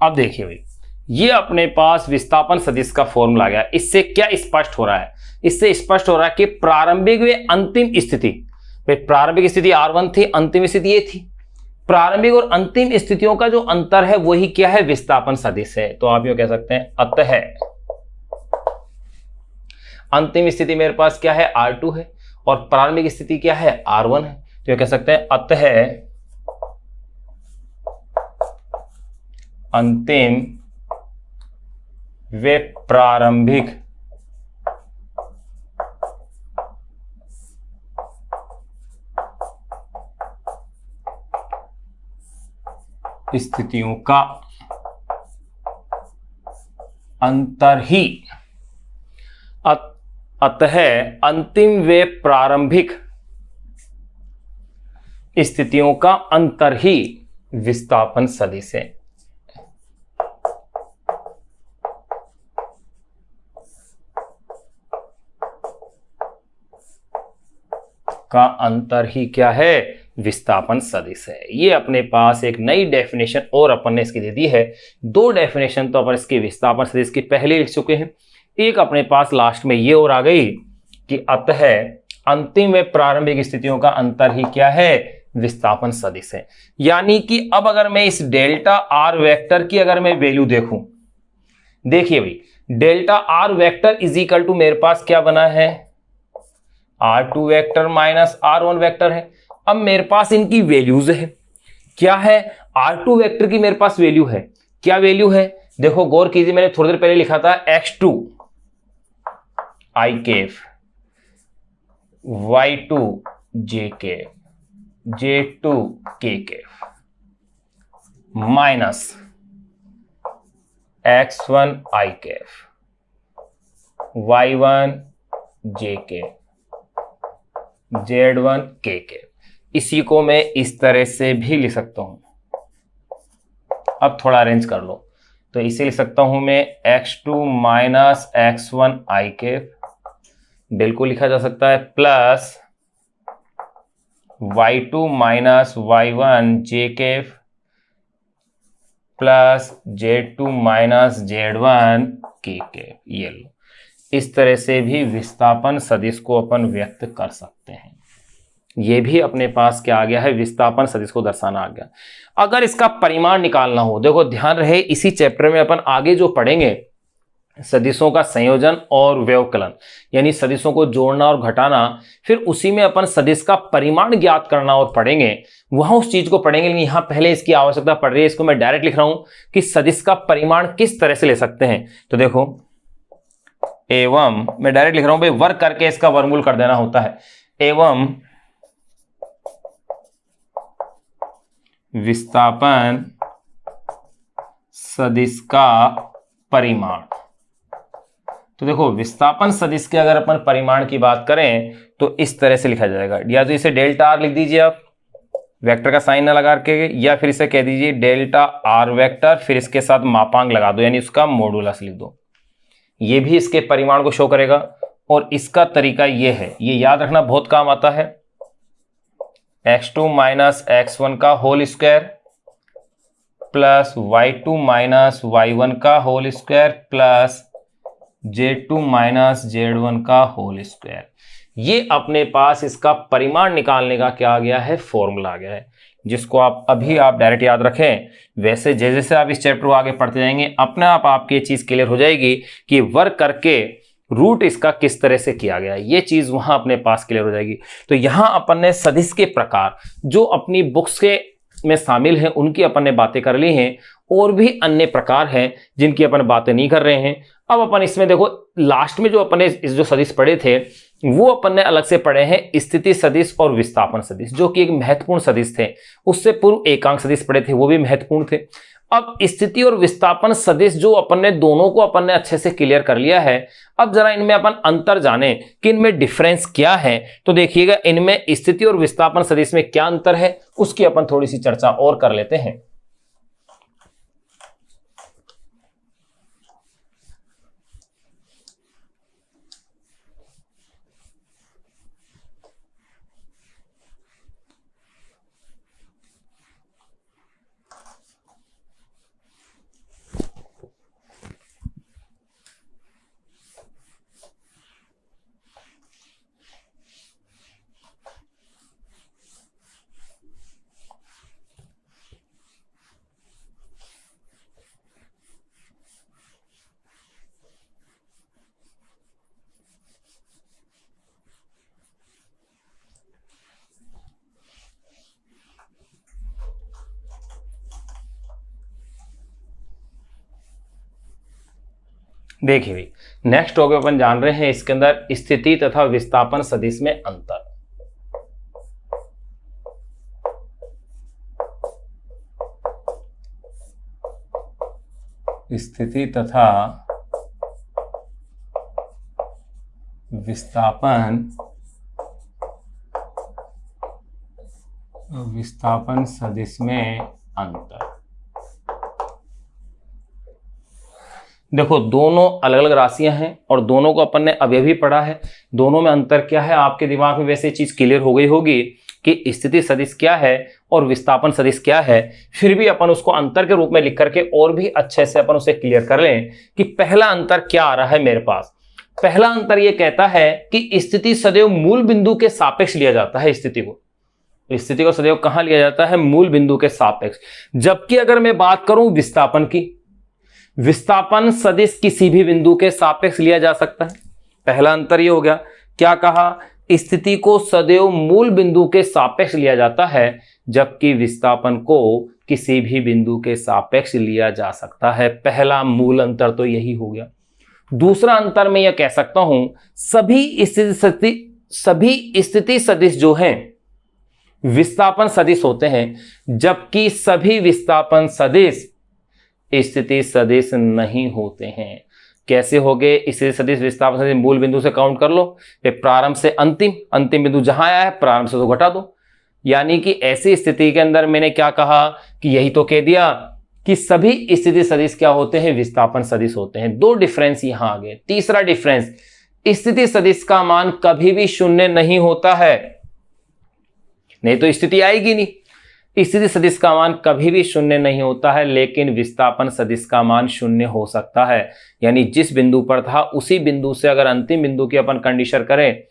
अब देखिए भाई, ये अपने पास विस्थापन सदिश का फॉर्मूला आ गया। इससे क्या स्पष्ट हो रहा है? इससे स्पष्ट हो रहा है कि प्रारंभिक व अंतिम स्थिति, प्रारंभिक स्थिति R1 थी, अंतिम स्थिति ये थी। प्रारंभिक और अंतिम स्थितियों का जो अंतर है वही क्या है? विस्थापन सदिश है। तो आप यूं कह सकते हैं, अतः अंतिम स्थिति मेरे पास क्या है? R2 है, और प्रारंभिक स्थिति क्या है? R1 है। तो ये कह सकते हैं, अतः अंतिम व प्रारंभिक स्थितियों का अंतर ही, अतः अंतिम व प्रारंभिक स्थितियों का अंतर ही विस्थापन सदिश है। का अंतर ही क्या है? विस्थापन सदिश है। ये अपने पास एक नई डेफिनेशन और अपन ने इसकी दे दी है। दो डेफिनेशन तो अपन इसके विस्थापन सदिश की पहले लिख चुके हैं। एक अपने पास लास्ट में ये और आ गई कि अतः अंतिम व प्रारंभिक स्थितियों का अंतर ही क्या है? विस्थापन सदिश है। यानी कि अब अगर मैं इस डेल्टा आर वेक्टर की अगर मैं वैल्यू देखूं, देखिए भाई, delta R vector is equal to मेरे पास क्या बना है? R2 vector minus R1 vector है। अब मेरे पास इनकी वैल्यूज है, क्या है? R2 वेक्टर की मेरे पास वैल्यू है, क्या वैल्यू है? देखो गौर कीजिए, मैंने थोड़ी देर पहले लिखा था x2 i cap, y2 j cap, j2 k cap minus x1 i cap, y1 j cap, Z1 k के। इसी को मैं इस तरह से भी लिख सकता हूं। अब थोड़ा अरेंज कर लो, तो इसे लिख सकता हूं मैं x2 माइनस x1 i केफ, बिल्कुल लिखा जा सकता है, plus y2 minus y1 j cap plus Z2 minus Z1 k cap. ये लो, इस तरह से भी विस्थापन सदिश को अपन व्यक्त कर सकते हैं। ये भी अपने पास क्या आ गया है? विस्थापन सदिश को दर्शाना आ गया। अगर इसका परिमाण निकालना हो, देखो ध्यान रहे, इसी चैप्टर में अपन आगे जो पढ़ेंगे सदिशों का संयोजन और व्यवकलन, यानी सदिशों को जोड़ना और घटाना, फिर उसी में अपन सदिश का परिमाण ज्ञात करना और पढ़ेंगे, वहां उस चीज को पढ़ेंगे। लेकिन यहां पहले इसकी आवश्यकता पड़ रही है, इसको मैं डायरेक्ट लिख रहा हूं कि सदिश का परिमाण किस तरह से ले सकते हैं। तो देखो, एवं मैं डायरेक्ट लिख रहा हूं भाई, वर्ग करके इसका वर्गमूल कर देना होता है। एवं विस्थापन सदिश का परिमाण। तो देखो, विस्थापन सदिश के अगर अपन परिमाण की बात करें तो इस तरह से लिखा जाएगा, या तो इसे डेल्टा आर लिख दीजिए आप, वेक्टर का साइन न लगा के, या फिर इसे कह दीजिए डेल्टा आर वेक्टर, फिर इसके साथ मापांक लगा दो, यानी उसका मॉडुलस लिख दो। ये भी इसके परिमाण को शो करेगा। और इसका तरीका ये है, ये याद रखना बहुत काम आता है, x2 माइनस x1 का whole square plus y2 minus y1 का whole square plus z2 minus z1 का होल स्क्वायर। ये अपने पास इसका परिमाण निकालने का क्या आ गया है? फॉर्मूला आ गया है, जिसको आप डायरेक्ट याद रखें। वैसे जैसे जैसे आप इस चैप्टर को आगे पढ़ते जाएंगे, अपने आप आपकी ये चीज क्लियर हो जाएगी कि वर्क करके रूट इसका किस तरह से किया गया है, ये चीज वहां अपने पास क्लियर हो जाएगी। तो यहां अपन ने सदिश के प्रकार जो अपनी बुक्स के में शामिल हैं उनकी अपन ने बातें कर ली हैं, और भी अन्य प्रकार हैं जिनकी अपन बातें नहीं कर रहे हैं। अब अपन इसमें देखो, लास्ट में जो अपन ने इस जो सदिश पढ़े थे वो अपन ने अलग से पढ़े हैं, स्थिति सदिश और विस्थापन सदिश, जो कि एक महत्वपूर्ण सदिश थे। उससे पूर्व एकांक सदिश पढ़े थे, वो भी महत्वपूर्ण थे। अब स्थिति और विस्थापन सदिश जो अपन ने दोनों को अपन ने अच्छे से क्लियर कर लिया है। अब जरा इनमें अपन अंतर जाने कि इनमें डिफरेंस क्या है। तो देखिएगा, इनमें स्थिति और विस्थापन सदिश में क्या अंतर है, उसकी अपन थोड़ी सी चर्चा और कर लेते हैं। देखिए भाई, नेक्स्ट टॉपिक अपन जान रहे हैं, इसके अंदर स्थिति तथा विस्थापन सदिश में अंतर। स्थिति तथा विस्थापन सदिश में अंतर। देखो, दोनों अलग अलग राशियां हैं और दोनों को अपन ने अभी भी पढ़ा है। दोनों में अंतर क्या है, आपके दिमाग में वैसे चीज क्लियर हो गई होगी कि स्थिति सदिश क्या है और विस्थापन सदिश क्या है। फिर भी अपन उसको अंतर के रूप में लिख करके और भी अच्छे से अपन उसे क्लियर कर लें कि पहला अंतर क्या आ रहा है मेरे पास। पहला अंतर यह कहता है कि स्थिति सदैव मूल बिंदु के सापेक्ष लिया जाता है। स्थिति को सदैव कहां लिया जाता है, मूल बिंदु के सापेक्ष। जबकि अगर मैं बात करूं विस्थापन की, विस्थापन सदिश किसी भी बिंदु के सापेक्ष लिया जा सकता है। पहला अंतर यह हो गया, क्या कहा, स्थिति को सदैव मूल बिंदु के सापेक्ष लिया जाता है, जबकि विस्थापन को किसी भी बिंदु के सापेक्ष लिया जा सकता है। पहला मूल अंतर तो यही हो गया। दूसरा अंतर मैं यह कह सकता हूं, सभी स्थिति सदिश जो हैं विस्थापन सदिश होते हैं, जबकि सभी विस्थापन सदिश स्थिति सदिश नहीं होते हैं। कैसे हो गए स्थिति सदिश विस्थापन सदिश, मूल बिंदु से काउंट कर लो, प्रारंभ से अंतिम बिंदु जहां आया है प्रारंभ से तो घटा दो। यानी कि ऐसी स्थिति के अंदर मैंने क्या कहा कि यही तो कह दिया कि सभी स्थिति सदिश क्या होते हैं, विस्थापन सदिश होते हैं। दो डिफरेंस यहां आ गए। तीसरा डिफरेंस, स्थिति सदिश का मान कभी भी शून्य नहीं होता है, नहीं तो स्थिति आएगी नहीं। स्थिति सदिश का मान कभी भी शून्य नहीं होता है, लेकिन विस्थापन सदिश का मान शून्य हो सकता है। यानी जिस बिंदु पर था उसी बिंदु से अगर अंतिम बिंदु की अपन कंडीशन करें,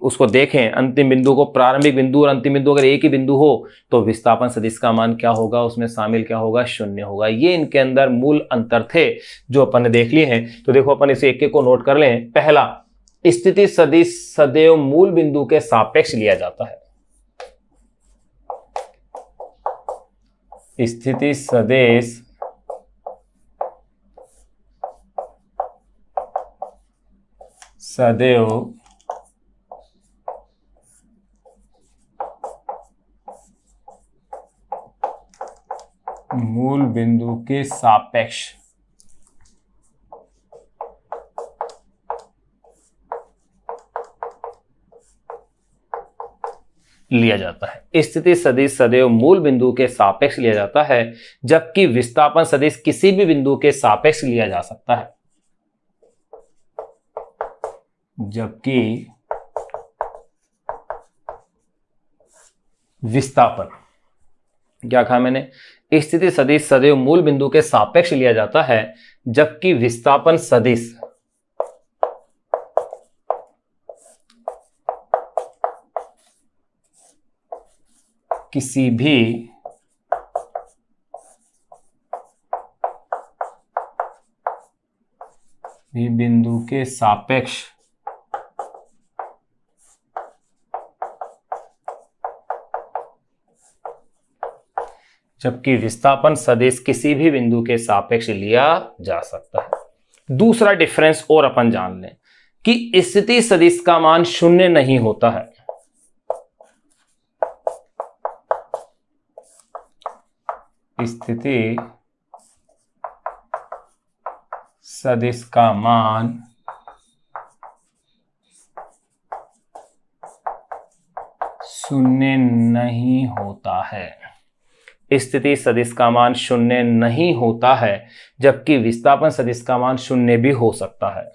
उसको देखें, अंतिम बिंदु को, प्रारंभिक बिंदु और अंतिम बिंदु अगर एक ही बिंदु हो तो विस्थापन सदिश का मान क्या होगा, उसमें शामिल क्या होगा, शून्य होगा। ये इनके अंदर मूल अंतर थे जो अपन ने देख लिए हैं। तो देखो अपन इसे एक एक को नोट कर लें। पहला, स्थिति सदिश सदैव मूल बिंदु के सापेक्ष लिया जाता है। स्थिति सदिश सदैव मूल बिंदु के सापेक्ष लिया जाता है। स्थिति सदिश सदैव मूल बिंदु के सापेक्ष लिया जाता है, जबकि विस्थापन सदिश किसी भी बिंदु के सापेक्ष लिया जा सकता है। जबकि विस्थापन, क्या कहा मैंने, स्थिति सदिश सदैव मूल बिंदु के सापेक्ष लिया जाता है, जबकि विस्थापन सदिश किसी भी बिंदु के सापेक्ष जबकि विस्थापन सदिश किसी भी बिंदु के सापेक्ष लिया जा सकता है। दूसरा डिफरेंस और अपन जान लें कि स्थिति सदिश का मान शून्य नहीं होता है। स्थिति सदिश का मान शून्य नहीं होता है। स्थिति सदिश का मान शून्य नहीं होता है, जबकि विस्थापन सदिश का मान शून्य भी हो सकता है।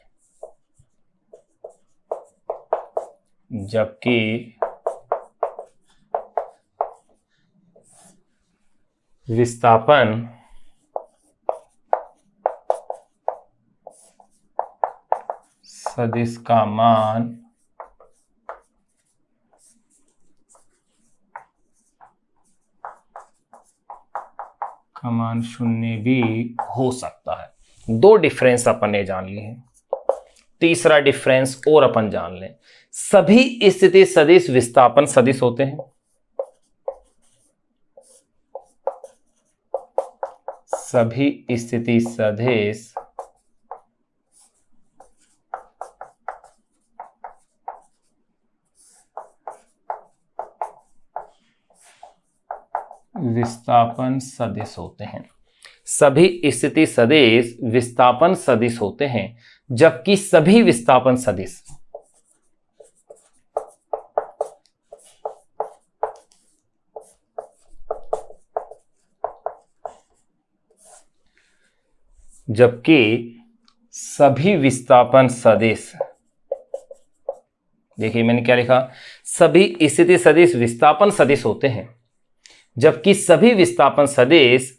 जबकि विस्थापन सदिश का मान शून्य भी हो सकता है। दो डिफरेंस अपन ने जान लिए हैं। तीसरा डिफरेंस और अपन जान लें, सभी स्थिति सदिश विस्थापन सदिश होते हैं। सभी स्थिति सदिश विस्थापन सदिश होते हैं। सभी स्थिति सदिश विस्थापन सदिश होते हैं, जबकि सभी विस्थापन सदिश देखिए मैंने क्या लिखा, सभी स्थिति सदिश विस्थापन सदिश होते हैं, जबकि सभी विस्थापन सदिश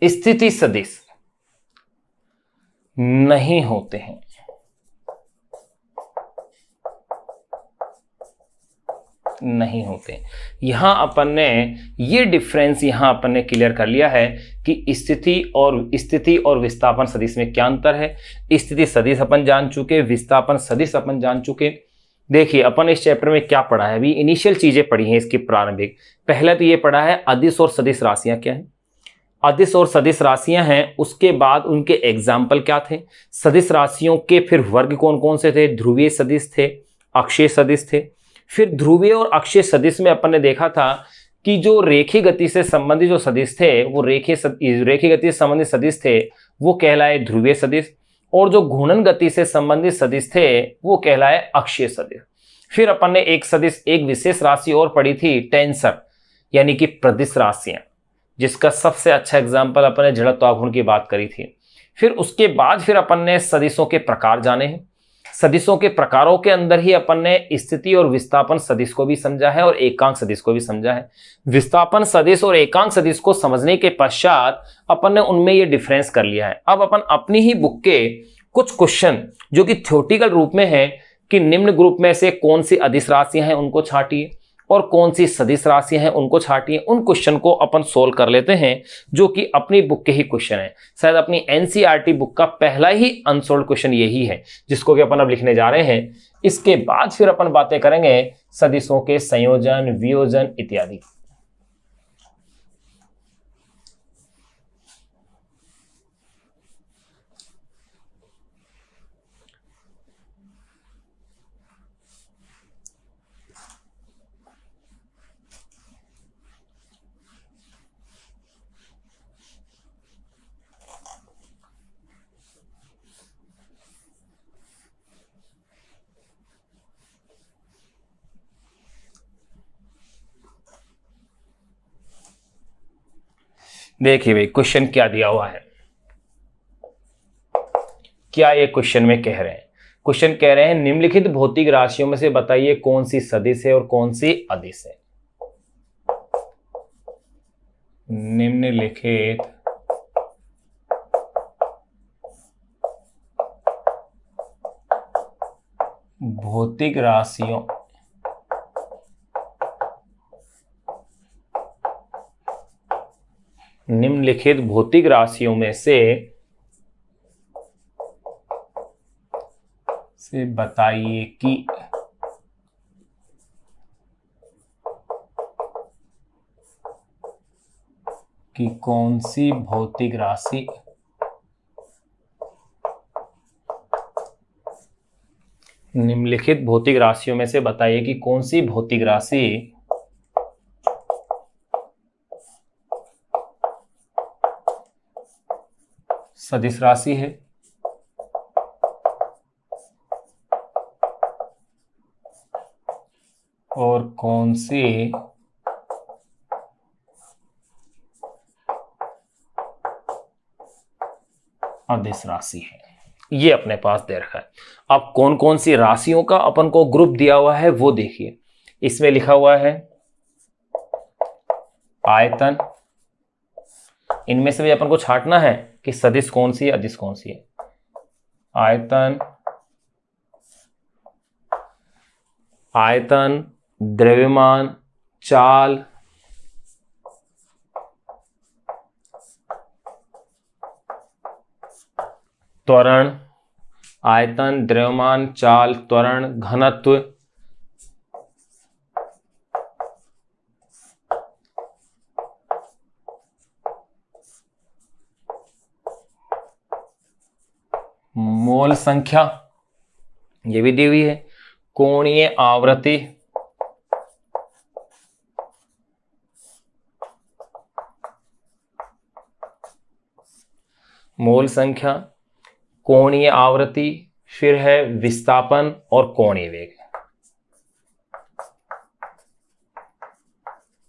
स्थिति सदिश नहीं होते हैं। यहां अपन ने ये डिफरेंस अपन ने क्लियर कर लिया है कि स्थिति और विस्थापन सदिश में क्या अंतर है। स्थिति सदिश अपन जान चुके, विस्थापन सदिश अपन जान चुके। देखिए अपन इस चैप्टर में क्या पढ़ा है, अभी इनिशियल चीजें पढ़ी हैं इसकी प्रारंभिक। पहले तो ये पढ़ा है अदिश और सदिश राशियां क्या है, अदिश और सदिश राशियां हैं, उसके बाद उनके एग्जाम्पल क्या थे, सदिश राशियों के फिर वर्ग कौन कौन से थे, ध्रुवीय सदिश थे, अक्षीय सदिश थे। फिर ध्रुवीय और अक्षीय सदिश में अपन ने देखा था कि जो रेखीय गति से संबंधित जो सदिश थे वो रेखीय गति से संबंधित सदिश थे वो कहलाए ध्रुवीय सदिश, और जो घूर्णन गति से संबंधित सदिश थे वो कहलाए अक्षीय सदिश। फिर अपन ने एक विशेष राशि और पढ़ी थी, टेंसर यानी कि प्रदिश राशियां, जिसका सबसे अच्छा एग्जाम्पल अपन ने जड़त्व आघूर्ण की बात करी थी। फिर उसके बाद फिर अपन ने सदिशों के प्रकार जाने हैं। सदिशों के प्रकारों के अंदर ही अपन ने स्थिति और विस्थापन सदिश को भी समझा है और एकांक सदिश को भी समझा है। विस्थापन सदिश और एकांक सदिश को समझने के पश्चात अपन ने उनमें ये डिफरेंस कर लिया है। अब अपन अपनी ही बुक के कुछ क्वेश्चन जो कि थ्योरेटिकल रूप में है कि निम्न ग्रुप में से कौन सी अदिश राशियां हैं उनको छांटिए और कौन सी सदिश राशियां हैं उनको छांटिए, उन क्वेश्चन को अपन सोल्व कर लेते हैं, जो कि अपनी बुक के ही क्वेश्चन है। शायद अपनी एनसीईआरटी बुक का पहला ही अनसोल्व क्वेश्चन यही है जिसको कि अपन अब लिखने जा रहे हैं। इसके बाद फिर अपन बातें करेंगे सदिशों के संयोजन, वियोजन इत्यादि। देखिए भाई क्वेश्चन क्या दिया हुआ है, क्या ये क्वेश्चन में कह रहे हैं। क्वेश्चन कह रहे हैं निम्नलिखित भौतिक राशियों में से बताइए कौन सी सदिश है और कौन सी अदिश है। निम्नलिखित भौतिक राशियों में से बताइए कि कौन सी भौतिक राशि निम्नलिखित भौतिक राशियों में से बताइए कि कौन सी भौतिक राशि सदिश राशि है और कौन सी अदिश राशि है। ये अपने पास दे रखा है। अब कौन कौन सी राशियों का अपन को ग्रुप दिया हुआ है वो देखिए। इसमें लिखा हुआ है आयतन, इनमें से भी अपन को छांटना है कि सदिश कौन सी है अदिश कौन सी है। आयतन, द्रव्यमान, चाल, त्वरण, आयतन, द्रव्यमान, चाल, त्वरण, घनत्व, मोल संख्या ये भी दी हुई है, कोणीय आवृत्ति, मोल संख्या, कोणीय आवृत्ति, फिर है विस्थापन और कोणीय वेग।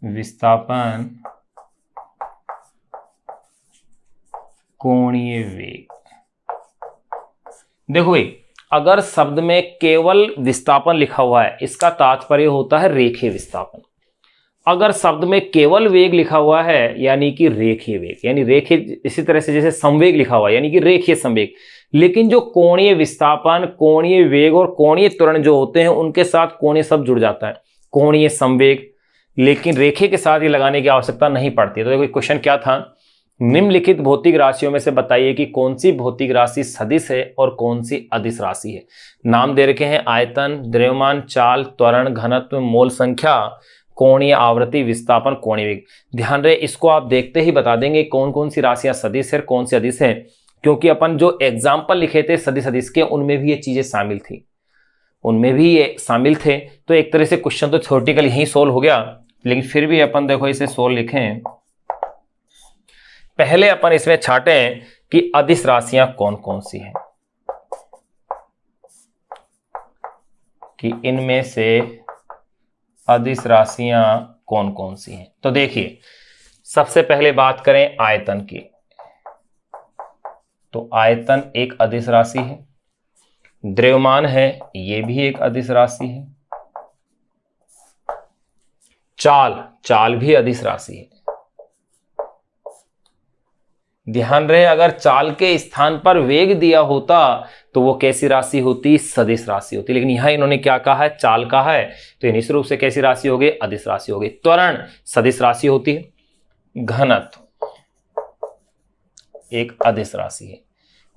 विस्थापन, कोणीय वेग। देखो भाई, अगर शब्द में केवल विस्थापन लिखा हुआ है, इसका तात्पर्य होता है रेखीय विस्थापन। अगर शब्द में केवल वेग लिखा हुआ है यानी कि रेखीय वेग, यानी रेखीय, इसी तरह से जैसे संवेग लिखा हुआ है यानी कि रेखीय संवेग। लेकिन जो कोणीय विस्थापन, कोणीय वेग और कोणीय त्वरण जो होते हैं उनके साथ कोणीय शब्द जुड़ जाता है, कोणीय संवेग। लेकिन रेखीय के साथ ये लगाने की आवश्यकता नहीं पड़ती। तो देखो क्वेश्चन क्या था, निम्नलिखित भौतिक राशियों में से बताइए कि कौन सी भौतिक राशि सदिश है और कौन सी अदिश राशि है। नाम दे रखे हैं आयतन, द्रव्यमान, चाल, त्वरण, घनत्व, मोल संख्या, कोणीय आवृत्ति, विस्थापन, कोणीय वेग। ध्यान रहे, इसको आप देखते ही बता देंगे कौन कौन सी राशियां सदिश है, कौन सी अदिश है, क्योंकि अपन जो एग्जाम्पल लिखे थे सदिश अदिश के, उनमें भी ये चीजें शामिल थी, उनमें भी ये शामिल थे। तो एक तरह से क्वेश्चन तो थ्योरेटिकली यही सोल्व हो गया, लेकिन फिर भी अपन देखो इसे सोल्व लिखें। पहले अपन इसमें छांटें कि अदिश राशियां कौन कौन सी हैं, कि इनमें से अदिश राशियां कौन कौन सी हैं। तो देखिए, सबसे पहले बात करें आयतन की, तो आयतन एक अदिश राशि है। द्रव्यमान है, ये भी एक अदिश राशि है। चाल, चाल भी अदिश राशि है। ध्यान रहे, अगर चाल के स्थान पर वेग दिया होता तो वो कैसी राशि होती, सदिश राशि होती। लेकिन यहां इन्होंने क्या कहा है, चाल कहा है, तो निश्चित रूप से कैसी राशि हो गई, अदिश राशि हो गई। त्वरण सदिश राशि होती है। घनत्व एक अदिश राशि है।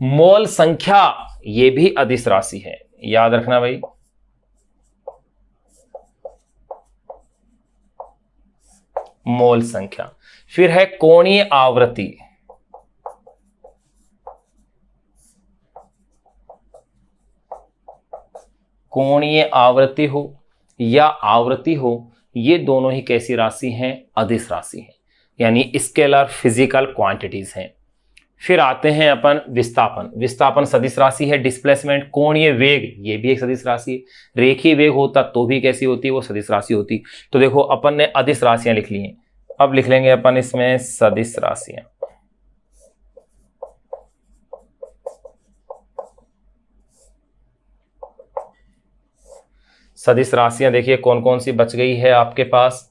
मोल संख्या ये भी अदिश राशि है, याद रखना भाई। मोल संख्या। फिर है कोणीय आवृत्ति, कोणीय आवृत्ति हो या आवृत्ति हो, ये दोनों ही कैसी राशि हैं, अदिश राशि है, यानी स्केलर फिजिकल क्वांटिटीज हैं। फिर आते हैं अपन विस्थापन। विस्थापन सदिश राशि है। डिस्प्लेसमेंट, कोणीय वेग ये भी एक सदिश राशि है। रेखीय वेग होता तो भी कैसी होती, वो सदिश राशि होती। तो देखो अपन ने अदिश राशियां लिख ली हैं, अब लिख लेंगे अपन इसमें सदिश राशियां। सदिश राशियां देखिए कौन कौन सी बच गई है आपके पास।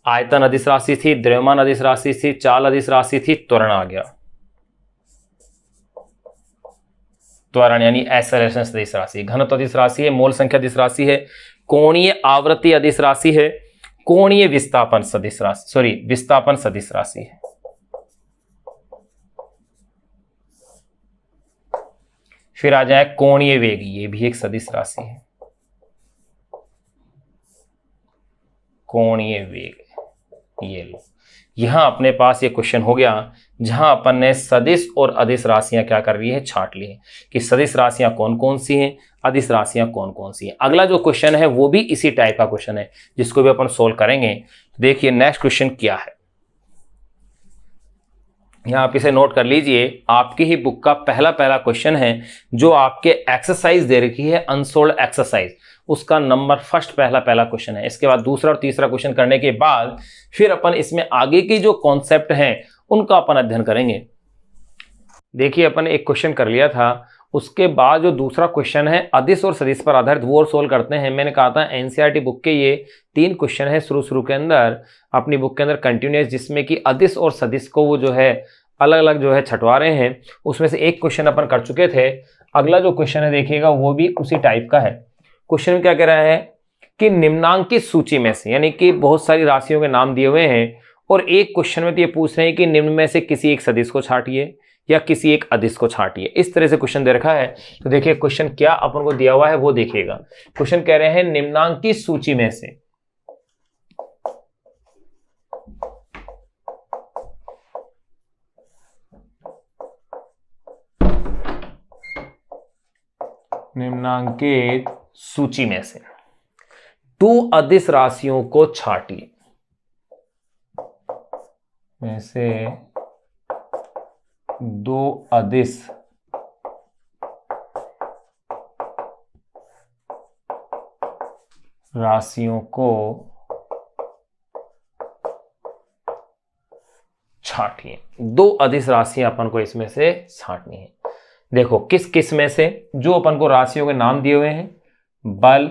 आयतन अदिश राशि थी, द्रव्यमान अदिश राशि थी, चाल अदिश राशि थी, त्वरण आ गया। त्वरण यानी एक्सेलरेशन सदिश राशि। घनत्व अदिश राशि है। मोल संख्या अदिश राशि है। कोणीय आवृत्ति अदिश राशि है। कोणीय विस्थापन सदिश राशि, सॉरी विस्थापन सदिश राशि है। फिर आ जाए कोणीय वेग, ये भी एक सदिश राशि है। कोणीय वेग ये लो, यहां अपने पास ये क्वेश्चन हो गया जहां अपन ने सदिश और अदिश राशियां क्या कर रही है, छांट ली है कि सदिश राशियां कौन कौन सी हैं, अदिश राशियां कौन कौन सी हैं। अगला जो क्वेश्चन है वो भी इसी टाइप का क्वेश्चन है जिसको भी अपन सोल्व करेंगे। देखिए नेक्स्ट क्वेश्चन क्या है, यहां आप इसे नोट कर लीजिए। आपकी ही बुक का पहला क्वेश्चन है जो आपके एक्सरसाइज दे रखी है, अनसोल्ड एक्सरसाइज, उसका नंबर फर्स्ट पहला क्वेश्चन है। इसके बाद दूसरा और तीसरा क्वेश्चन करने के बाद फिर अपन इसमें आगे की जो कॉन्सेप्ट हैं उनका अपन अध्ययन करेंगे। देखिए अपन एक क्वेश्चन कर लिया था, उसके बाद जो दूसरा क्वेश्चन है अदिश और सदिश पर आधारित, वो और सोल्व करते हैं। मैंने कहा था एनसीईआरटी बुक के ये 3 क्वेश्चन है शुरू के अंदर अपनी बुक के अंदर कंटिन्यूस, जिसमें कि अदिश और सदिश को वो जो है अलग अलग जो है छटवा रहे हैं। उसमें से एक क्वेश्चन अपन कर चुके थे। अगला जो क्वेश्चन है देखिएगा वो भी उसी टाइप का है। क्वेश्चन में क्या कह रहा है कि निम्नांकित सूची में से, यानी कि बहुत सारी राशियों के नाम दिए हुए हैं और एक क्वेश्चन में तो ये पूछ रहे हैं कि निम्न में से किसी एक सदिश को छांटिए या किसी एक अदिश को छांटिए। इस तरह से क्वेश्चन दे रखा है। तो देखिए क्वेश्चन क्या अपन को दिया हुआ है वो देखिएगा। क्वेश्चन कह रहे हैं निम्नांकित सूची में से निम्नांकित सूची में से 2 अदिश राशियों को छांटिए। में से 2 अदिश राशियों को छांटिए। 2 अदिश राशियां अपन को इसमें से छांटनी है। देखो किस किस में से, जो अपन को राशियों के नाम दिए हुए हैं, बल,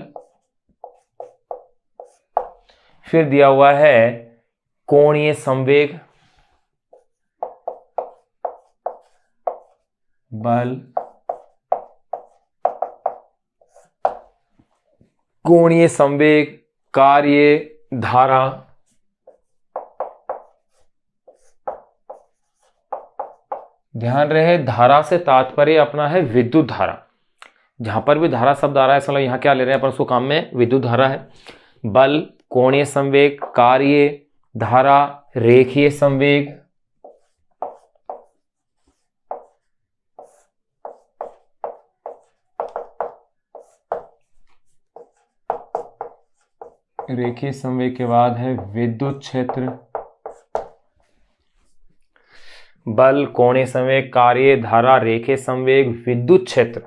फिर दिया हुआ है कोणीय संवेग, बल, कोणीय संवेग, कार्य, धारा, ध्यान रहे धारा से तात्पर्य अपना है विद्युत धारा। जहां पर भी धारा शब्द आ रहा है समझ यहां क्या ले रहे हैं अपन, उसको काम में विद्युत धारा है। बल, कोणीय संवेग, कार्य, धारा, रेखीय संवेग, रेखीय संवेग के बाद है विद्युत क्षेत्र। बल, कोणीय संवेग, कार्य, धारा, रेखीय संवेग, विद्युत क्षेत्र,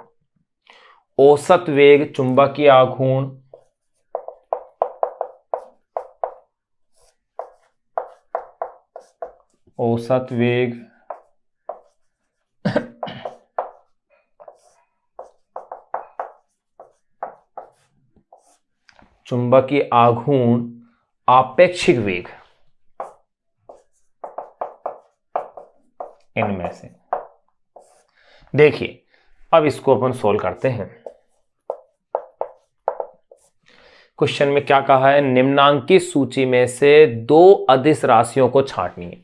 औसत वेग, चुंबकीय आघूर्ण, औसत वेग, चुंबकीय आघूर्ण, आपेक्षिक वेग, इनमें से देखिए। अब इसको अपन सोल्व करते हैं। क्वेश्चन में क्या कहा है, निम्नांकित सूची में से 2 अदिश राशियों को छांटनी है।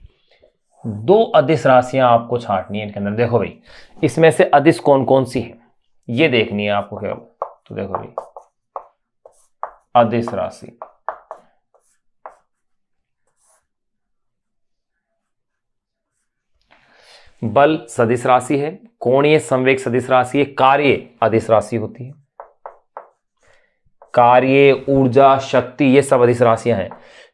2 अदिश राशियां आपको छांटनी है इनके अंदर। देखो भाई इसमें से अदिश कौन कौन सी है ये देखनी है आपको केवल। तो देखो भाई अदिश राशि, बल सदिश राशि है, कोणीय संवेग सदिश राशि है, कार्य अदिश राशि होती है, कार्य, ऊर्जा, शक्ति, ये सब अदिश राशियां हैं।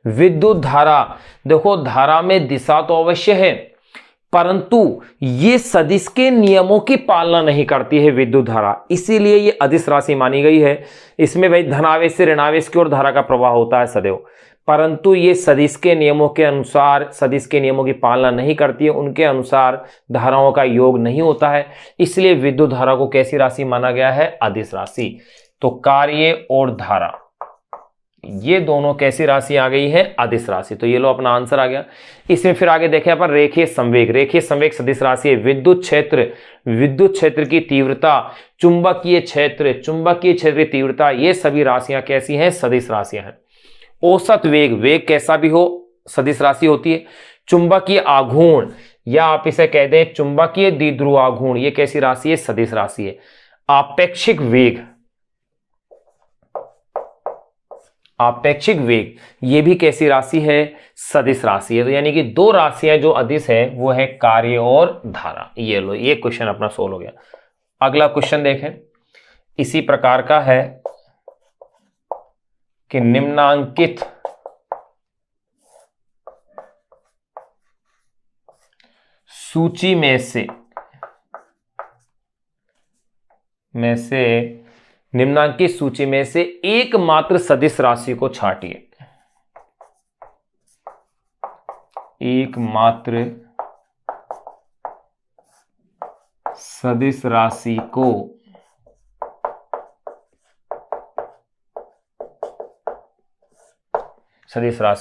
विद्युत धारा, देखो धारा में दिशा तो अवश्य है परंतु ये सदिश के नियमों की पालना नहीं करती है विद्युत धारा, इसीलिए ये अदिश राशि मानी गई है। इसमें भाई धनावेश से ऋणावेश की ओर धारा का प्रवाह होता है सदैव, परंतु ये सदिश के नियमों के अनुसार, सदिश के नियमों की पालना नहीं करती है, उनके अनुसार धाराओं का योग नहीं होता है, इसलिए विद्युत धारा को कैसी राशि माना गया है, अदिश राशि। तो कार्य और धारा ये दोनों कैसी राशि आ गई है, अदिश राशि। तो ये लो अपना आंसर आ गया। इसमें फिर आगे देखें अपन रेखीय संवेग, रेखीय संवेग सदिश राशि है। विद्युत क्षेत्र, विद्युत क्षेत्र की तीव्रता, चुंबकीय क्षेत्र, चुंबकीय क्षेत्र की तीव्रता, ये सभी राशियां कैसी हैं, सदिश राशियां हैं। औसत वेग, वेग कैसा भी हो सदिश राशि होती है। चुंबकीय आघूर्ण या आप इसे कह दें चुंबकीय द्विध्रुव आघूर्ण, ये कैसी राशि है, सदिश राशि है। आपेक्षिक वेग, आपेक्षिक वेग ये भी कैसी राशि है, सदिश राशि है। तो यानी कि 2 राशियां जो अदिश है वो है कार्य और धारा। ये लो ये क्वेश्चन अपना सोल्व हो गया। अगला क्वेश्चन देखें, इसी प्रकार का है कि निम्नांकित सूची में से निम्नांकित सूची में से एकमात्र सदिश राशि को छांटिए। एकमात्र सदिश राशि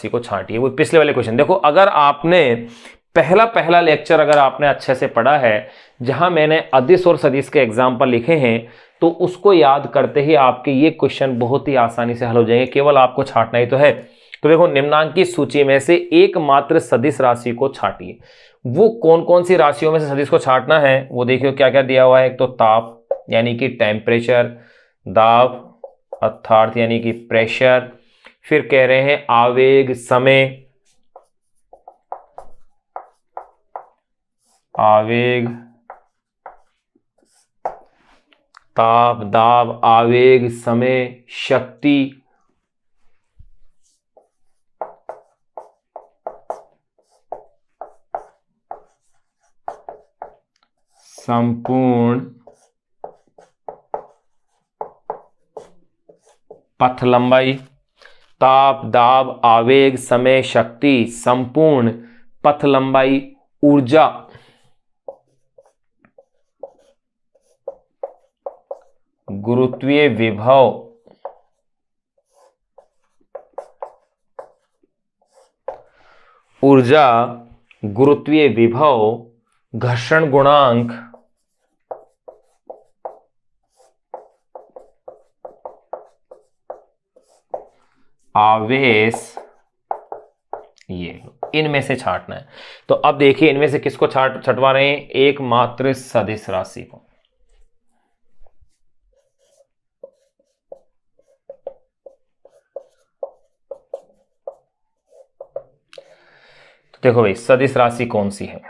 को छांटिए। वो पिछले वाले क्वेश्चन देखो, अगर आपने पहला लेक्चर अगर आपने अच्छे से पढ़ा है जहां मैंने अदिश और सदिश के एग्जाम्पल लिखे हैं तो उसको याद करते ही आपके ये क्वेश्चन बहुत ही आसानी से हल हो जाएंगे, केवल आपको छांटना ही तो है। तो देखो निम्नांकित सूची में से एकमात्र सदिश राशि को छांटिए। वो कौन कौन सी राशियों में से सदिश को छांटना है वो देखियो क्या क्या दिया हुआ है। एक तो ताप यानी कि टेम्परेचर, दाब अर्थात यानी कि प्रेशर, फिर कह रहे हैं आवेग, समय, आवेग, ताप, दाब, आवेग, समय, शक्ति, संपूर्ण पथ लंबाई। ताप, दाब, आवेग, समय, शक्ति, संपूर्ण पथ लंबाई, ऊर्जा, गुरुत्वीय विभव, ऊर्जा, गुरुत्वीय विभव, घर्षण गुणांक, आवेश, ये इनमें से छांटना है। तो अब देखिए इनमें से किसको छटवा रहे हैं, एकमात्र सदिश राशि को। तो देखो भाई सदिश राशि कौन सी है,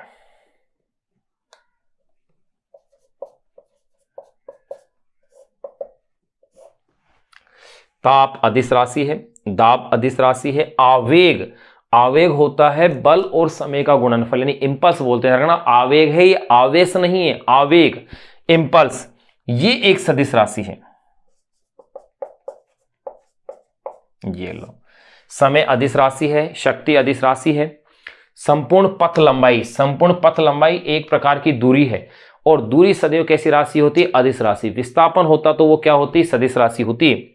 ताप अदिश राशि है, दाब अदिश राशि है, आवेग, आवेग होता है बल और समय का गुणनफल यानी इंपल्स बोलते हैं ना, आवेग है ये, आवेश नहीं है, आवेग, इंपल्स, ये एक सदिश राशि है। ये लो, समय अदिश राशि है, शक्ति अदिश राशि है, संपूर्ण पथ लंबाई, संपूर्ण पथ लंबाई एक प्रकार की दूरी है और दूरी सदैव कैसी राशि होती है, अदिश राशि। विस्थापन होता तो वो क्या होती, सदिश राशि होती।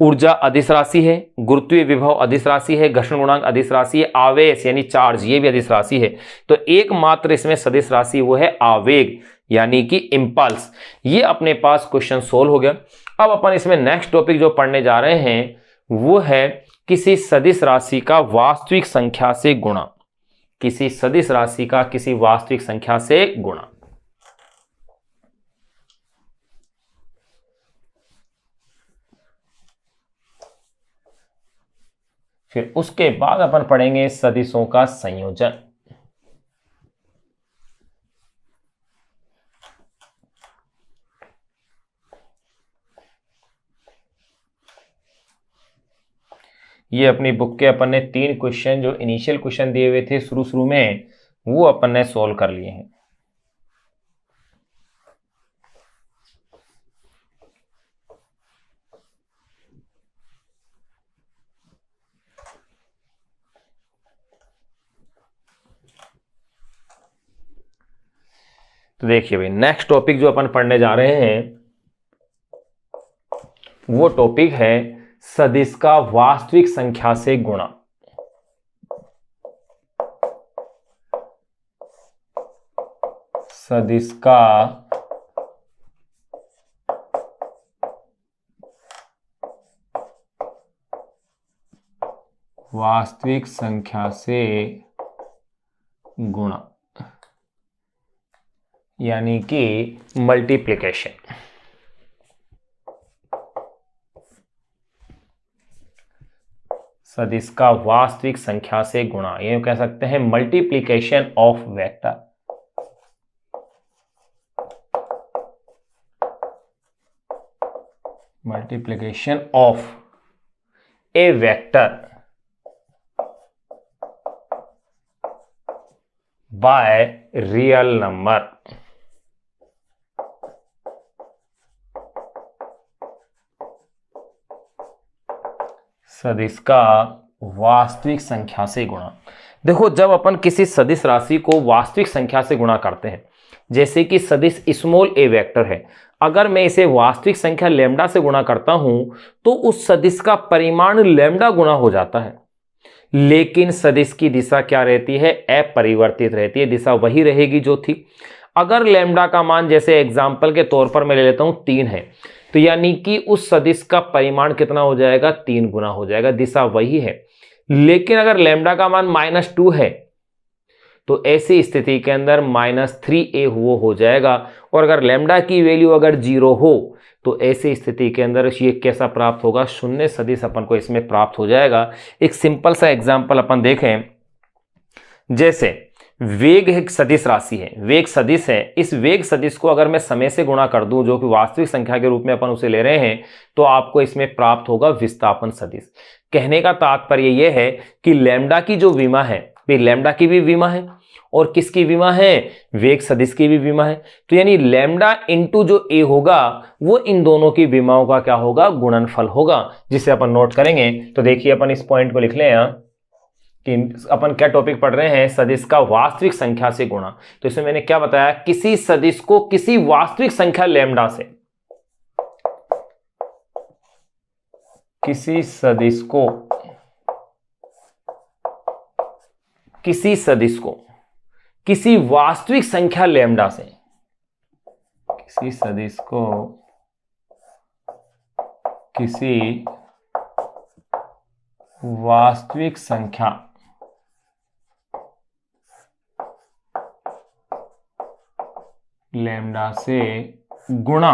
ऊर्जा अदिश राशि है, गुरुत्वीय विभव अदिश राशि है, घर्षण गुणांक अदिश राशि है, आवेश यानी चार्ज ये भी अदिश राशि है। तो एकमात्र इसमें सदिश राशि वो है आवेग यानी कि इंपल्स। ये अपने पास क्वेश्चन सोल्व हो गया। अब अपन इसमें नेक्स्ट टॉपिक जो पढ़ने जा रहे हैं वो है किसी सदिश राशि का वास्तविक संख्या से गुणा, किसी सदिश राशि का किसी वास्तविक संख्या से गुणा। फिर उसके बाद अपन पढ़ेंगे सदिशों का संयोजन। ये अपनी बुक के अपन ने 3 क्वेश्चन जो इनिशियल क्वेश्चन दिए हुए थे शुरू में वो अपन ने सॉल्व कर लिए हैं। तो देखिए भाई नेक्स्ट टॉपिक जो अपन पढ़ने जा रहे हैं वो टॉपिक है सदिश का वास्तविक संख्या से गुणा। सदिश का वास्तविक संख्या से गुणा यानी कि मल्टीप्लिकेशन। सदिश का वास्तविक संख्या से गुणा, ये कह सकते हैं multiplication of vector. Multiplication of A vector by real number. सदिश का वास्तविक संख्या से गुणा। देखो जब अपन किसी सदिश राशि को वास्तविक संख्या से गुणा करते हैं, जैसे कि सदिश स्मॉल ए वेक्टर है, अगर मैं इसे वास्तविक संख्या लैम्डा से गुणा करता हूं तो उस सदिश का परिमाण लैम्डा गुना हो जाता है, लेकिन सदिश की दिशा क्या रहती है, अपरिवर्तित रहती है, दिशा वही रहेगी जो थी। अगर लैम्डा का मान जैसे एग्जाम्पल के तौर पर मैं ले लेता हूं 3 है, तो यानी कि उस सदिश का परिमाण कितना हो जाएगा, 3 गुना हो जाएगा, दिशा वही है। लेकिन अगर लैम्डा का मान -2 है तो ऐसी स्थिति के अंदर -3a वो हो जाएगा। और अगर लैम्डा की वैल्यू अगर 0 हो तो ऐसी स्थिति के अंदर ये कैसा प्राप्त होगा, शून्य सदिश अपन को इसमें प्राप्त हो जाएगा। एक सिंपल सा एग्जाम्पल अपन देखें, जैसे वेग एक सदिश राशि है, वेग सदिश है। इस वेग सदिश को अगर मैं समय से गुणा कर दूं, जो कि वास्तविक संख्या के रूप में अपन उसे ले रहे हैं, तो आपको इसमें प्राप्त होगा विस्थापन सदिश। कहने का तात्पर्य यह है कि लैम्डा की जो विमा है, लैम्डा की भी विमा है और किसकी विमा है, वेग सदिश की भी विमा है। तो यानी लैम्डा इंटू जो ए होगा वो इन दोनों की विमाओं का क्या होगा, गुणनफल होगा, जिसे अपन नोट करेंगे। तो देखिए अपन इस पॉइंट को लिख लें यहां कि अपन क्या टॉपिक पढ़ रहे हैं, सदिश का वास्तविक संख्या से गुणा। तो इसमें मैंने क्या बताया, किसी सदिश को किसी वास्तविक संख्या लैम्डा से, किसी सदिश को किसी वास्तविक संख्या लैम्डा से, किसी सदिश को किसी वास्तविक संख्या लैम्डा से गुणा,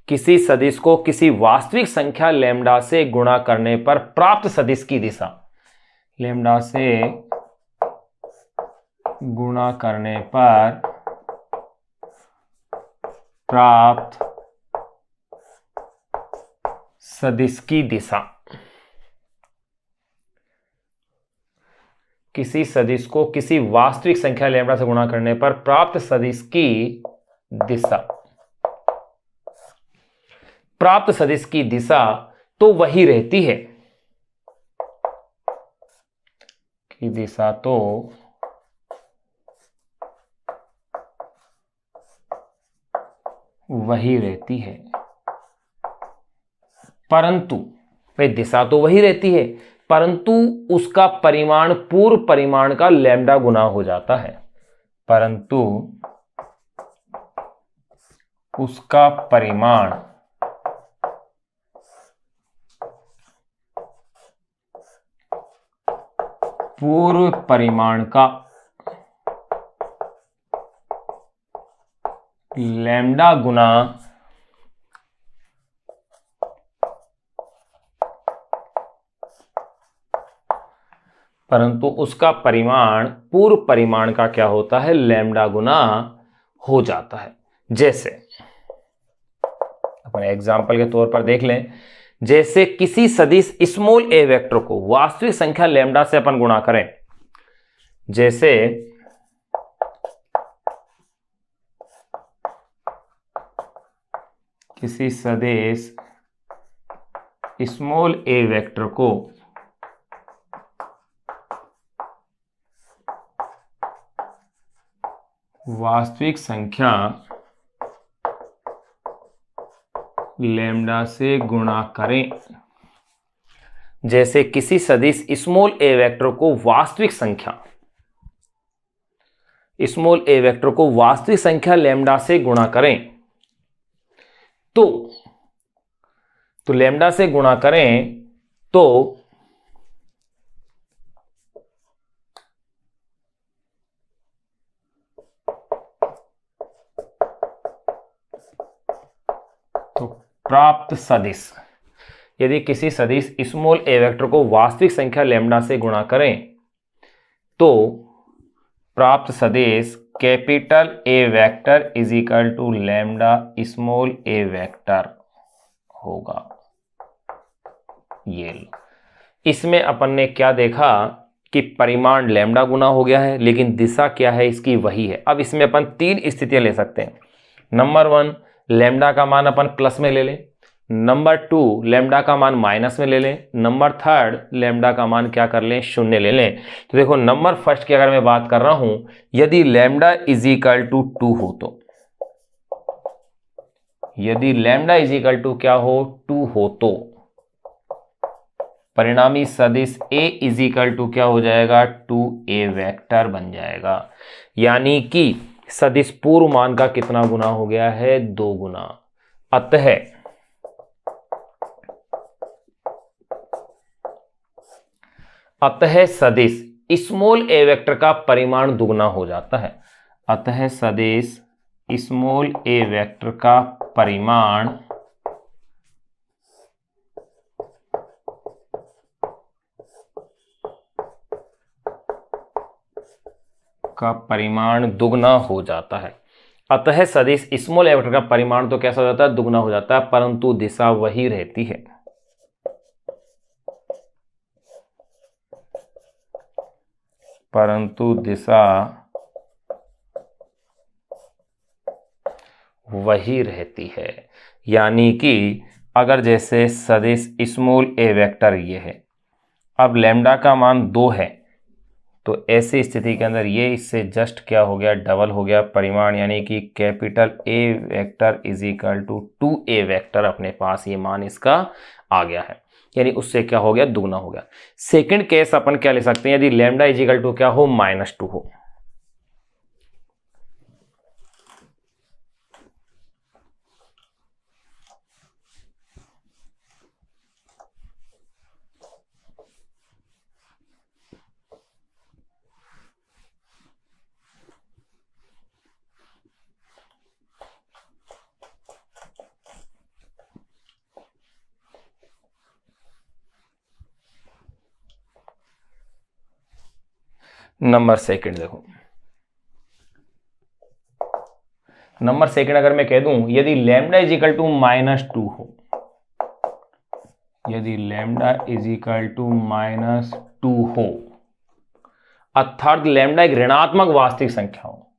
किसी सदिश को किसी वास्तविक संख्या लैम्डा से गुणा करने पर प्राप्त सदिश की दिशा, लैम्डा से गुणा करने पर प्राप्त सदिश की दिशा, किसी सदिश को किसी वास्तविक संख्या लैम्डा से गुणा करने पर प्राप्त सदिश की दिशा, प्राप्त सदिश की दिशा तो वही रहती है, की दिशा तो वही रहती है, परंतु वे दिशा तो वही रहती है, परंतु उसका परिमाण पूर्व परिमाण का लैम्डा गुना हो जाता है, परंतु उसका परिमाण पूर्व परिमाण का लैम्डा गुना परंतु उसका परिमाण पूर्व परिमाण का क्या होता है, लैम्डा गुना हो जाता है। जैसे अपन एग्जाम्पल के तौर पर देख लें, जैसे किसी सदिश स्मॉल ए वेक्टर को वास्तविक संख्या लैम्डा से अपन गुणा करें, जैसे किसी सदिश स्मॉल ए वेक्टर को वास्तविक संख्या लैम्डा से गुणा करें, जैसे किसी सदिश स्मॉल ए वेक्टर को वास्तविक संख्या लैम्डा से गुणा करें, तो लैम्डा से गुणा करें तो प्राप्त सदिश, यदि किसी सदिश स्मॉल ए वेक्टर को वास्तविक संख्या लैम्डा से गुणा करें तो प्राप्त सदिश capital A vector is equal to lambda small a vector होगा। ये इसमें अपन ने क्या देखा कि परिमाण लैम्डा गुना हो गया है, लेकिन दिशा क्या है इसकी वही है। अब इसमें अपन तीन स्थितियां ले सकते हैं। नंबर 1, लैम्डा का मान अपन प्लस में ले लें। नंबर 2, लैम्डा का मान माइनस में ले लें। नंबर 3, लैम्डा का मान क्या कर लें, 0 ले लें। तो देखो नंबर फर्स्ट की अगर मैं बात कर रहा हूं, यदि लैम्डा इज इक्वल टू 2 हो तो, यदि लैम्डा इज इक्वल टू क्या हो, 2 हो तो परिणामी सदिश A इज इक्वल टू क्या हो जाएगा, 2A वेक्टर बन जाएगा। यानी कि सदिश पूर्व मान का कितना गुना हो गया है, 2 गुना। अतः सदिश स्मॉल ए वेक्टर का परिमाण दुगना हो जाता है। अतः सदिश स्मॉल ए वेक्टर का परिमाण का परिमाण दुगना हो जाता है। अतः सदिश स्मॉल ए वेक्टर का परिमाण तो कैसा हो जाता है, दुगना हो जाता है, परंतु दिशा वही रहती है। परंतु दिशा वही रहती है। यानी कि अगर जैसे सदिश स्मॉल ए वेक्टर ये है, अब लैम्डा का मान 2 है, तो ऐसी स्थिति के अंदर ये इससे जस्ट क्या हो गया, डबल हो गया परिमाण, यानी कि capital A vector is equal to 2a vector, अपने पास ये मान इसका आ गया है, यानी उससे क्या हो गया, दुगना हो गया। सेकंड केस अपन क्या ले सकते हैं, यदि लैम्डा इज इक्वल टू क्या हो, -2 हो। नंबर सेकंड देखो, नंबर सेकंड अगर मैं कह दूं, यदि लैम्डा इज इक्वल टू -2 हो, यदि लैम्डा इज इक्वल टू -2 हो, अर्थात लैम्डा एक ऋणात्मक वास्तविक संख्या हो,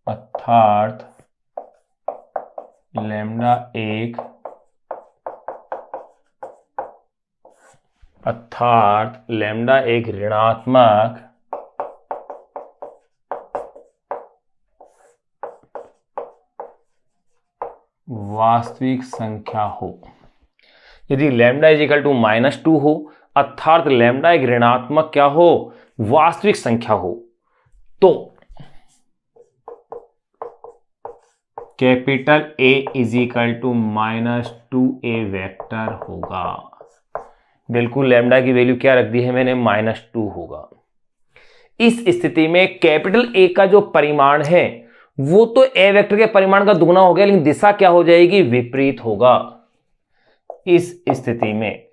अर्थात लैम्डा एक ऋणात्मक वास्तविक संख्या हो। यदि लैम्डा इज इक्वल टू -2 हो, अर्थात लैम्डा एक ऋणात्मक क्या हो, वास्तविक संख्या हो, तो capital A is equal to -2a vector होगा। बिल्कुल लैम्डा की वैल्यू क्या रख दी है मैंने, -2 होगा। इस स्थिति में कैपिटल ए का जो परिमाण है वो तो ए वेक्टर के परिमाण का दुगना हो गया, लेकिन दिशा क्या हो जाएगी, विपरीत होगा। इस स्थिति में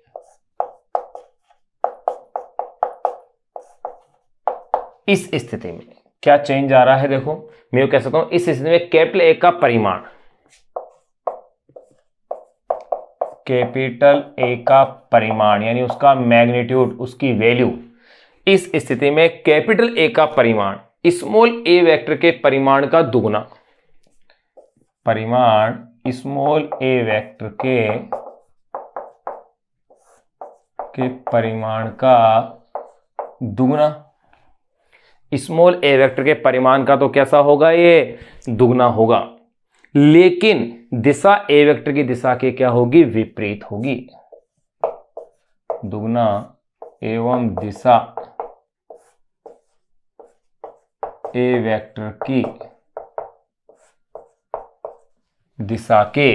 क्या चेंज आ रहा है, देखो मैं कह सकता हूं, इस स्थिति में कैपिटल ए का परिमाण, कैपिटल ए का परिमाण यानी उसका मैग्नीट्यूड, उसकी वैल्यू, इस स्थिति में कैपिटल ए का परिमाण स्मॉल ए वेक्टर के परिमाण का दुगना, परिमाण स्मॉल ए वेक्टर के परिमाण का दुगना, स्मॉल ए वेक्टर के परिमाण का तो कैसा होगा, ये दुगना होगा, लेकिन दिशा ए वेक्टर की दिशा के क्या होगी, विपरीत होगी। दुगना एवं दिशा ए वेक्टर की दिशा के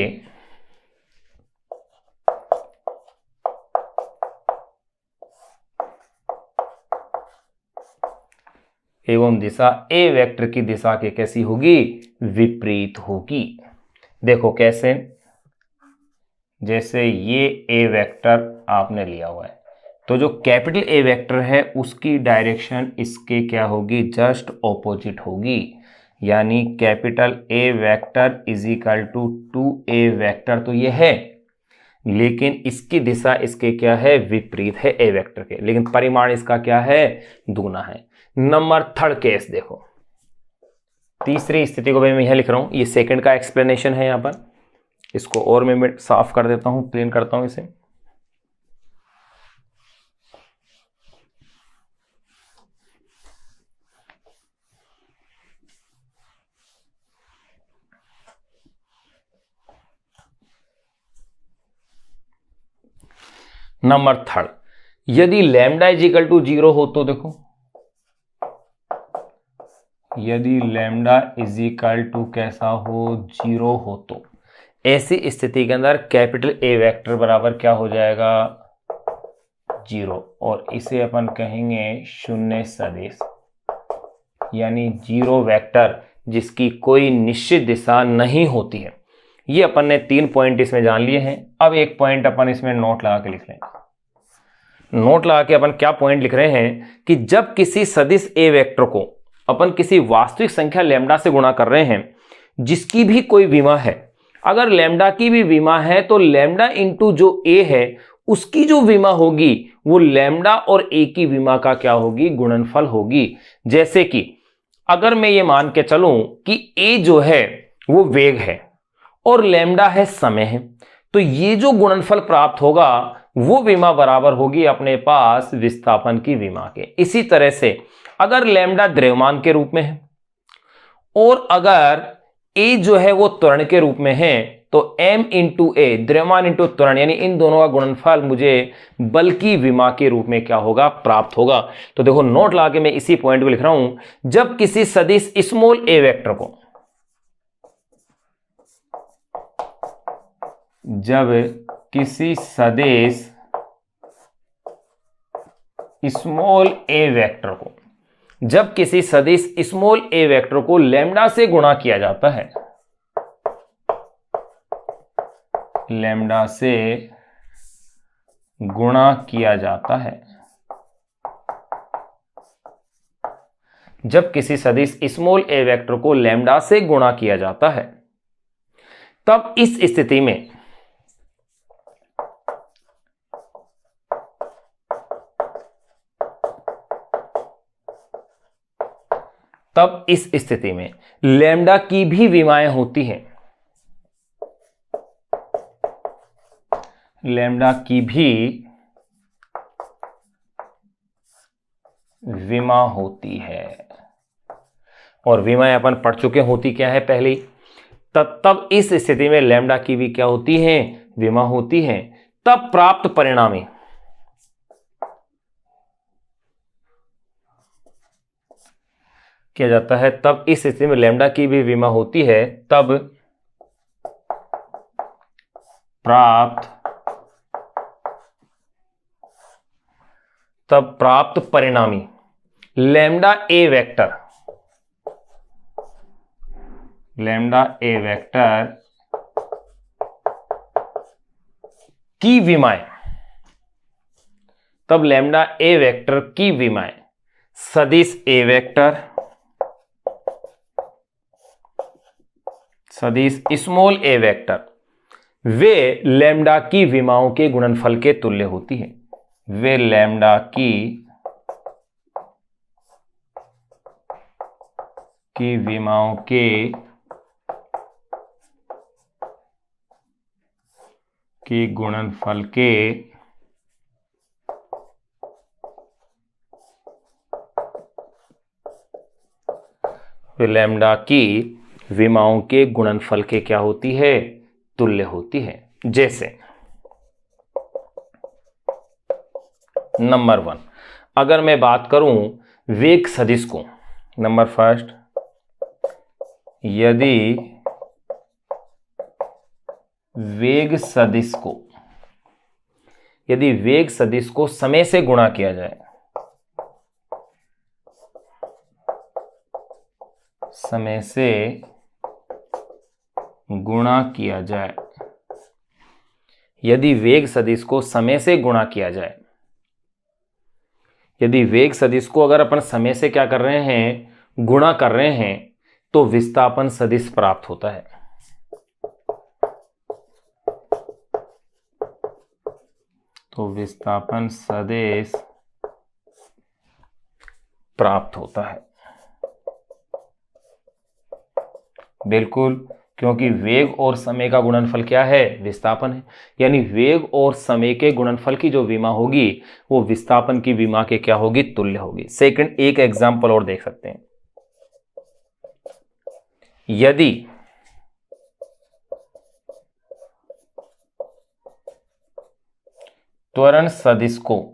एवं दिशा ए वेक्टर की दिशा के कैसी होगी, विपरीत होगी। देखो कैसे, जैसे ये ए वेक्टर आपने लिया हुआ है, तो जो कैपिटल ए वेक्टर है उसकी डायरेक्शन इसके क्या होगी, जस्ट ऑपोजिट होगी। यानी capital A vector is equal to 2a vector तो ये है, लेकिन इसकी दिशा इसके क्या है, विपरीत है ए वेक्टर के, लेकिन परिमाण इसका क्या है, दुगना है। नंबर थर्ड केस देखो, तीसरी स्थिति को मैं यहां लिख रहा हूं, ये सेकंड का एक्सप्लेनेशन है यहां पर, इसको और मैं साफ कर देता हूं, क्लीन करता हूं इसे। नंबर थर्ड, यदि लैम्डा इज इक्वल टू 0 हो तो देखो, यदि लैम्डा इज इक्वल टू कैसा हो, 0 हो, तो ऐसी स्थिति के अंदर कैपिटल ए वेक्टर बराबर क्या हो जाएगा, 0, और इसे अपन कहेंगे शून्य सदिश, यानी 0 वेक्टर जिसकी कोई निश्चित दिशा नहीं होती है। ये अपन ने 3 पॉइंट इसमें जान लिए हैं। अब एक पॉइंट अपन इसमें नोट लगा के लिख लेंगे। नोट लगा के अपन क्या पॉइंट लिख रहे हैं कि जब किसी सदिश ए वेक्टर को अपन किसी वास्तविक संख्या लैम्डा से गुणा कर रहे हैं जिसकी भी कोई विमा है, अगर लैम्डा की भी विमा है तो लैम्डा इंटू जो ए है उसकी जो विमा होगी वो लैम्डा और ए की विमा का क्या होगी, गुणनफल होगी। जैसे कि अगर मैं ये मान के चलूं कि ए जो है वो वेग है और लैम्डा है समय है, तो ये जो गुणनफल प्राप्त होगा वो विमा बराबर होगी अपने पास विस्थापन की विमा के। इसी तरह से अगर लैम्डा द्रव्यमान के रूप में है और अगर ए जो है वो त्वरण के रूप में है तो m इंटू ए, द्रव्यमान इंटू त्वरण, यानी इन दोनों का गुणनफल मुझे बल की विमा के रूप में क्या होगा, प्राप्त होगा। तो देखो नोट लगा के मैं इसी पॉइंट को लिख रहा हूं, जब किसी सदिश स्मॉल ए वेक्टर को, जब किसी सदिश स्मॉल ए वेक्टर को, जब किसी सदिश स्मॉल ए वेक्टर को लैम्डा से गुणा किया जाता है, लैम्डा से गुणा किया जाता है, जब किसी सदिश स्मॉल ए वेक्टर को लैम्डा से गुणा किया जाता है, तब इस स्थिति में लैम्डा की भी विमाएं होती हैं, लैम्डा की भी विमा होती है। और विमाएं अपन पढ़ चुके, होती क्या है पहले, तब इस स्थिति में लैम्डा की भी क्या होती है, विमा होती है। तब प्राप्त परिणामी किया जाता है, तब इस स्थिति में लैम्डा की भी विमा होती है, तब प्राप्त परिणामी लैम्डा ए वेक्टर, की विमाएं, तब लैम्डा ए वेक्टर की विमाएं सदिश ए वेक्टर, सदिश small a vector, way lambda की विमाओं के गुणनफल के तुल्य होती है। वे लैम्डा की विमाओं के गुणनफल के लैम्डा की विमाओं के गुणनफल के क्या होती है, तुल्य होती है। जैसे नंबर 1, अगर मैं बात करूं वेग सदिश को, नंबर फर्स्ट, यदि वेग सदिश को समय से गुणा किया जाए, समय से गुणा किया जाए, यदि वेग सदिश को समय से गुणा किया जाए, यदि वेग सदिश को अगर अपन समय से क्या कर रहे हैं, गुणा कर रहे हैं, तो विस्थापन सदिश प्राप्त होता है। तो विस्थापन सदिश प्राप्त होता है, बिल्कुल, क्योंकि वेग और समय का गुणनफल क्या है, विस्थापन है। यानी वेग और समय के गुणनफल की जो विमा होगी वो विस्थापन की विमा के क्या होगी, तुल्य होगी। सेकंड, एक एग्जांपल और देख सकते हैं। यदि त्वरण सदिश को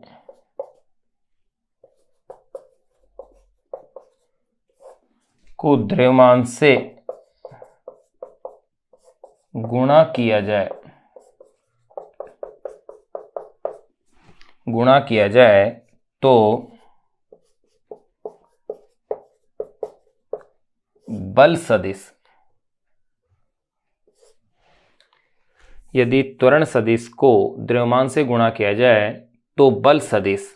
द्रव्यमान से गुणा किया जाए तो बल सदिश, यदि त्वरण सदिश को द्रव्यमान से गुणा किया जाए तो बल सदिश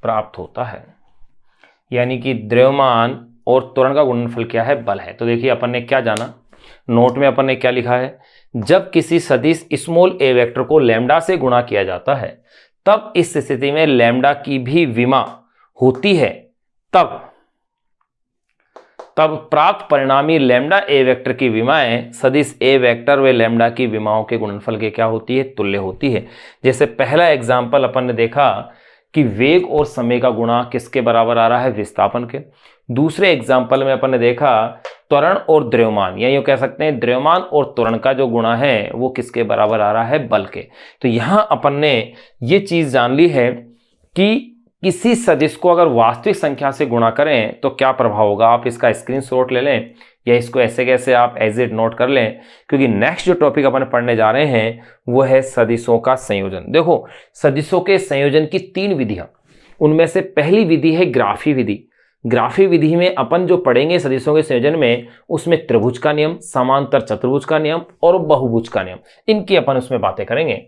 प्राप्त होता है। यानी कि द्रव्यमान और त्वरण का गुणनफल क्या है? बल है। तो देखिए अपन ने क्या जाना, नोट में अपन ने क्या लिखा है, जब किसी सदिश स्मॉल ए वेक्टर को लैम्डा से गुणा किया जाता है तब इस स्थिति में लैम्डा की भी विमा होती है, तब प्राप्त परिणामी लैम्डा ए वेक्टर की विमाएं सदिश ए वेक्टर व लैम्डा की विमाओं के गुणनफल के क्या होती है? तुल्य होती है। जैसे पहला एग्जाम्पल अपन ने देखा कि वेग और समय का गुणा किसके बराबर आ रहा है? विस्थापन के। दूसरे एग्जाम्पल में अपन ने देखा त्वरण और द्रव्यमान, या यूं कह सकते हैं द्रव्यमान और त्वरण का जो गुणा है वो किसके बराबर आ रहा है? बल के। तो यहां अपन ने ये चीज जान ली है कि किसी सदिश को अगर वास्तविक संख्या से गुणा करें तो क्या प्रभाव होगा। आप इसका स्क्रीनशॉट ले लें या इसको ऐसे कैसे आप एज इट नोट कर लें, क्योंकि नेक्स्ट जो टॉपिक अपन पढ़ने जा रहे हैं वो है सदिशों का संयोजन। देखो सदिशों के संयोजन की 3 विधियां, उनमें से पहली विधि है ग्राफी विधि। ग्राफी विधि में अपन जो पढ़ेंगे सदिशों के संयोजन में, उसमें त्रिभुज का नियम, समांतर चतुर्भुज का नियम और बहुभुज का नियम, इनकी अपन उसमें बातें करेंगे।